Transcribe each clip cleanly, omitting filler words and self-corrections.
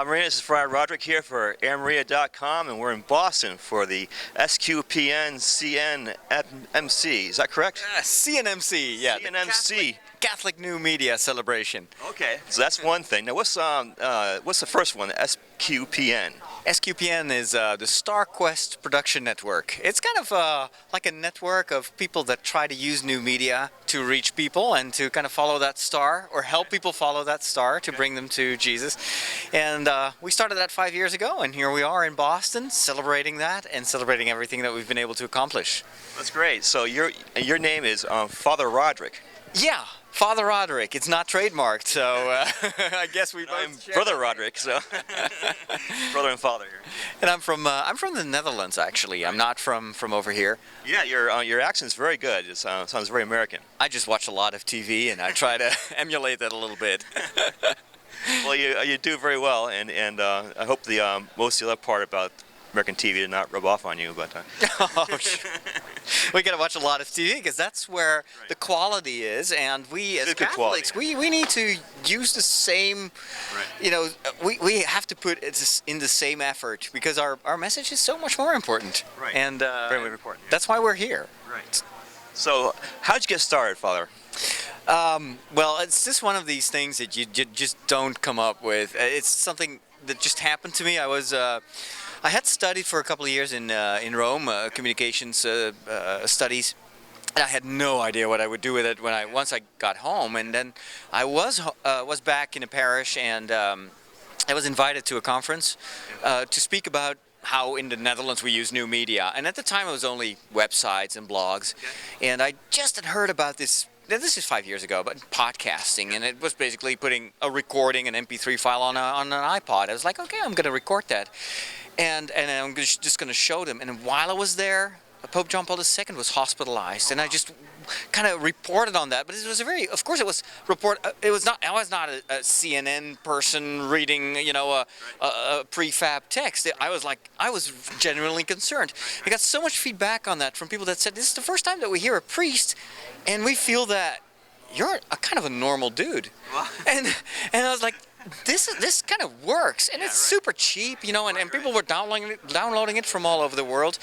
Marina, this is Friar Roderick here for AirMaria.com, and we're in Boston for the SQPN CNMC. Is that correct? CNMC, yeah. CNMC. Catholic New Media Celebration. Okay, so that's one thing. Now, what's the first one? The SQPN. SQPN is the Star Quest Production Network. It's kind of like a network of people that try to use new media to reach people and to kind of follow that star, or help people follow that star to bring them to Jesus. And we started that 5 years ago, and here we are in Boston celebrating that and celebrating everything that we've been able to accomplish. That's great. So your name is Father Roderick. Yeah, Father Roderick. It's not trademarked, so I guess we both. I'm Brother Roderick, so brother and father here. And I'm from the Netherlands, actually. I'm not from over here. Yeah, your accent's very good. It sounds very American. I just watch a lot of TV, and I try to emulate that a little bit. Well, you do very well, and I hope the most of the other part about American TV did not rub off on you, but Oh, sure. We got to watch a lot of TV because that's where the quality is, and we as Catholics, we need to use the same, you know, we have to put it in the same effort because our message is so much more important. Right. And very important. Yeah. That's why we're here. Right. So, how'd you get started, Father? Well, it's just one of these things that you just don't come up with. It's something that just happened to me. I had studied for a couple of years in Rome, communications studies, and I had no idea what I would do with it once I got home. And then I was back in a parish, and I was invited to a conference to speak about how in the Netherlands we use new media. And at the time it was only websites and blogs, and I just had heard about this. This is 5 years ago, but podcasting, and it was basically putting a recording, an MP3 file on an iPod. I was like, okay, I'm going to record that. And I'm just going to show them. And while I was there, Pope John Paul II was hospitalized, and I just kind of reported on that. But it was of course, it was I was not a CNN person reading, you know, a prefab text. I was genuinely concerned. I got so much feedback on that from people that said, this is the first time that we hear a priest, and we feel that you're a kind of a normal dude. And I was like, this kind of works, and it's super cheap, you know, and people were downloading it from all over the world.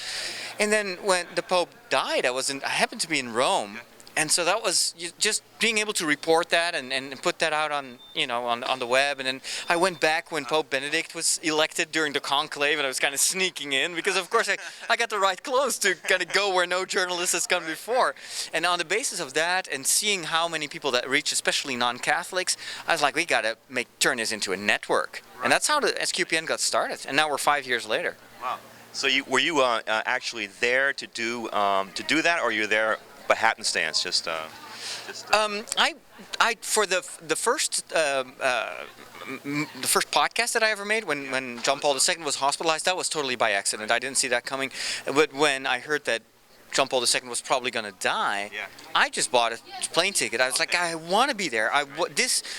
And then when the Pope died, I happened to be in Rome, and so that was just being able to report that and put that out on, you know, on the web. And then I went back when Pope Benedict was elected during the conclave, and I was kind of sneaking in because, of course, I got the right clothes to kind of go where no journalist has come before. And on the basis of that, and seeing how many people that reach, especially non-Catholics, I was like, we got to turn this into a network. And that's how the SQPN got started. And now we're 5 years later. Wow. So were you actually there to do that, or you were there by happenstance? I for the first podcast that I ever made when John Paul II was hospitalized, that was totally by accident. I didn't see that coming. But when I heard that John Paul II was probably going to die, I just bought a plane ticket. I was like, I want to be there.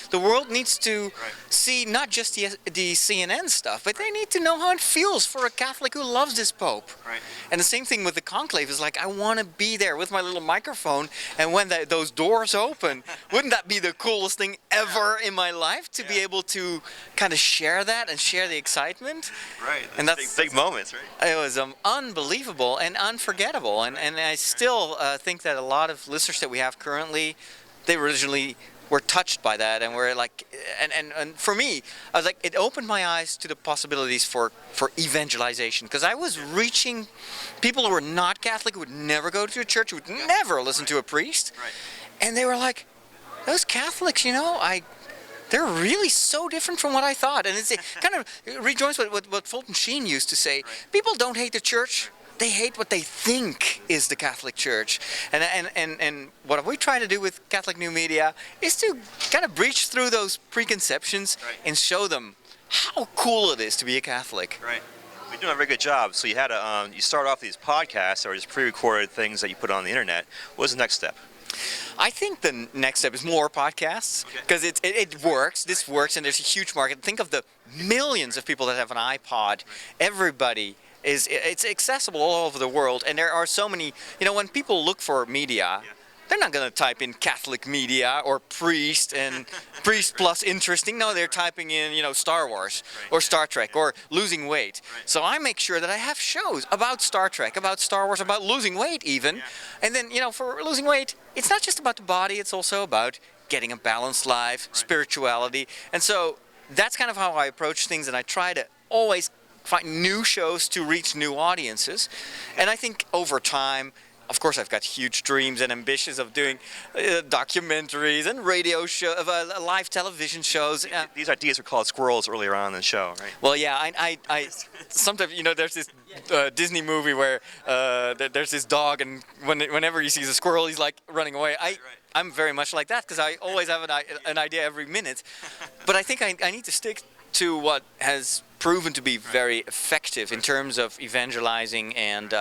The world needs to see not just the CNN stuff, but they need to know how it feels for a Catholic who loves this Pope. Right. And the same thing with the conclave is like, I want to be there with my little microphone, and when those doors open, wouldn't that be the coolest thing ever in my life, to be able to kind of share that and share the excitement? Right. And that's big moments, right? It was unbelievable and unforgettable. And I still think that a lot of listeners that we have currently, they originally were touched by that, and were like, and for me, I was like, it opened my eyes to the possibilities for evangelization, because I was reaching people who were not Catholic, who would never go to a church, who would never listen to a priest, and they were like, those Catholics, you know, they're really so different from what I thought. And it kind of rejoins what Fulton Sheen used to say. People don't hate the church. They hate what they think is the Catholic Church. And what we try to do with Catholic New Media is to kind of breach through those preconceptions and show them how cool it is to be a Catholic. Right. You're doing a very good job. So you had you start off these podcasts, or just pre-recorded things that you put on the internet. What was the next step? I think the next step is more podcasts, because it works. This works, and there's a huge market. Think of the millions of people that have an iPod. Everybody it's accessible all over the world, and there are so many. You know, when people look for media, they're not going to type in Catholic media or priest and priest plus interesting. No, they're typing in, Star Wars or Star Trek or losing weight. So I make sure that I have shows about Star Trek, about Star Wars, about losing weight even. And then, for losing weight, it's not just about the body, it's also about getting a balanced life, spirituality. And so that's kind of how I approach things, and I try to always find new shows to reach new audiences. And I think over time, of course, I've got huge dreams and ambitions of doing documentaries and radio shows, live television shows. These ideas were called squirrels earlier on in the show, right? Well, yeah, I sometimes, there's this Disney movie where there's this dog, and whenever he sees a squirrel, he's like running away. I'm very much like that because I always have an idea every minute. But I think I need to stick to what has proven to be very effective in terms of evangelizing, and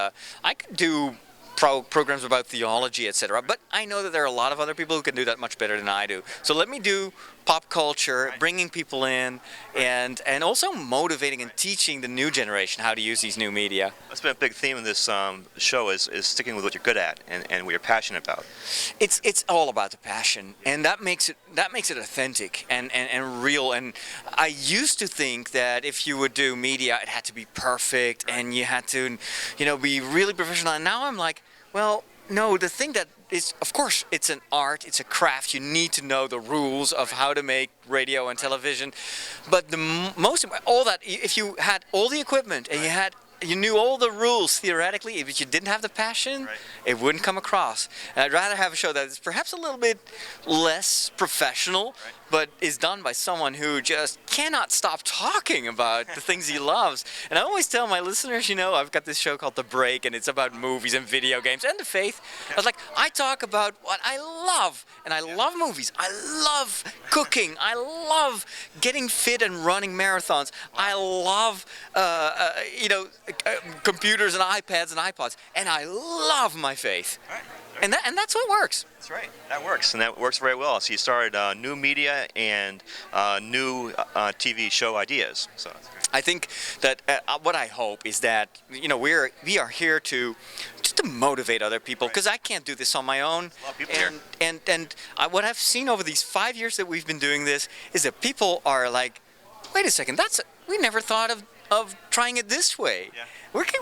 I could do programs about theology, etc. But I know that there are a lot of other people who can do that much better than I do. So let me do pop culture, bringing people in, and also motivating and teaching the new generation how to use these new media. That's been a big theme of this show is sticking with what you're good at and what you're passionate about. It's all about the passion, and that makes it authentic and real. And I used to think that if you would do media, it had to be perfect and you had to, be really professional. And now I'm like, well, no, the thing that is, of course, it's an art, it's a craft. You need to know the rules of how to make radio and television. But the most, all that, if you had all the equipment and you knew all the rules theoretically, if you didn't have the passion, it wouldn't come across. And I'd rather have a show that is perhaps a little bit less professional, but is done by someone who just cannot stop talking about the things he loves. And I always tell my listeners, I've got this show called The Break, and it's about movies and video games and the faith. I was like, I talk about what I love, and I love movies. I love cooking. I love getting fit and running marathons. I love, computers and iPads and iPods, and I love my faith. And that's what works. That's right. That works, and that works very well. So you started new media and new TV show ideas. So I think that what I hope is that we are here to just to motivate other people, because I can't do this on my own. A lot of people here. And what I've seen over these 5 years that we've been doing this is that people are like, wait a second, we never thought of trying it this way. Yeah.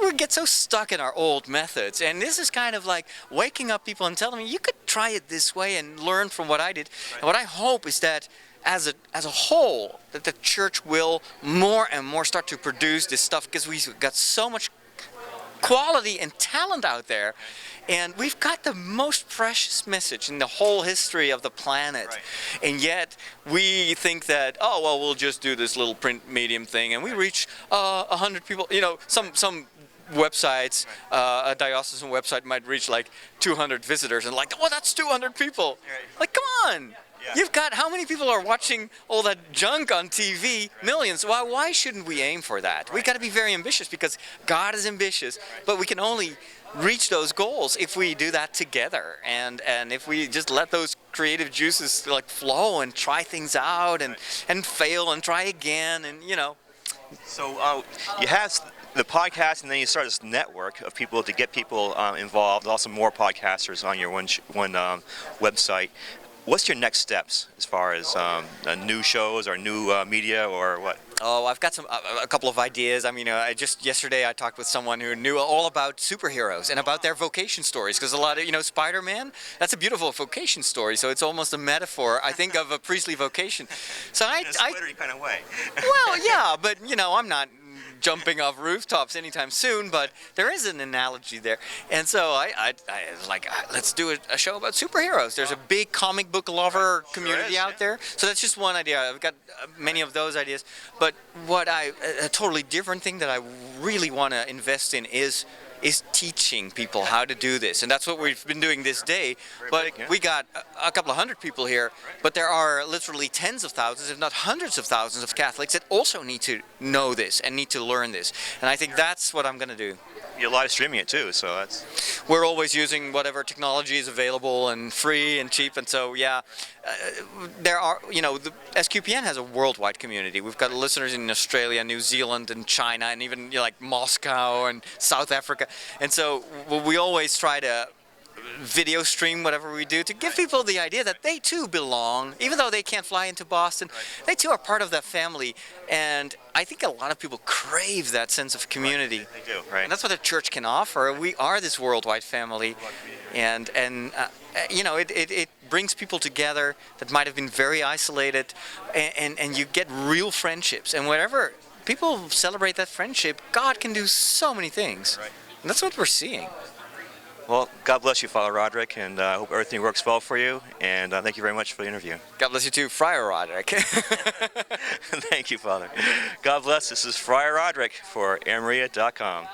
We get so stuck in our old methods, and this is kind of like waking up people and telling them you could try it this way and learn from what I did. And what I hope is that as a whole, that the church will more and more start to produce this stuff, because we've got so much quality and talent out there, and we've got the most precious message in the whole history of the planet. And yet we think that, we'll just do this little print medium thing and we reach 100 people. Some websites, a diocesan website might reach like 200 visitors, and like, that's 200 people. Like, come on. Yeah. You've got, how many people are watching all that junk on TV? Millions. Why shouldn't we aim for that? We've got to be very ambitious, because God is ambitious, but we can only reach those goals if we do that together, and if we just let those creative juices like flow and try things out and fail and try again, and So you have the podcast, and then you start this network of people to get people involved. Also, more podcasters on your one website. What's your next steps as far as new shows or new media or what? Oh, I've got a couple of ideas. I mean, yesterday I talked with someone who knew all about superheroes and about their vocation stories, because a lot of, Spider-Man, that's a beautiful vocation story. So it's almost a metaphor, I think, of a priestly vocation. So in a splintery kind of way. Well, yeah, but I'm not jumping off rooftops anytime soon, but there is an analogy there. And so I was like, let's do a show about superheroes. There's a big comic book lover community out there. So that's just one idea. I've got many of those ideas. But a totally different thing that I really want to invest in is teaching people how to do this. And that's what we've been doing this day. But we got a couple of hundred people here, but there are literally tens of thousands, if not hundreds of thousands of Catholics that also need to know this and need to learn this. And I think that's what I'm going to do. You're live streaming it too, so that's... We're always using whatever technology is available and free and cheap, and so there are, the SQPN has a worldwide community. We've got listeners in Australia, New Zealand, and China, and even like Moscow and South Africa. And so we always try to video stream whatever we do to give people the idea that they too belong, even though they can't fly into Boston. They too are part of that family, and I think a lot of people crave that sense of community. They do, right? And that's what the church can offer. We are this worldwide family, and you know, it brings people together that might have been very isolated, and you get real friendships. And whatever people celebrate that friendship, God can do so many things. Right. And that's what we're seeing. Well, God bless you, Father Roderick, and I hope everything works well for you. And thank you very much for the interview. God bless you too, Friar Roderick. Thank you, Father. God bless. This is Friar Roderick for AirMaria.com.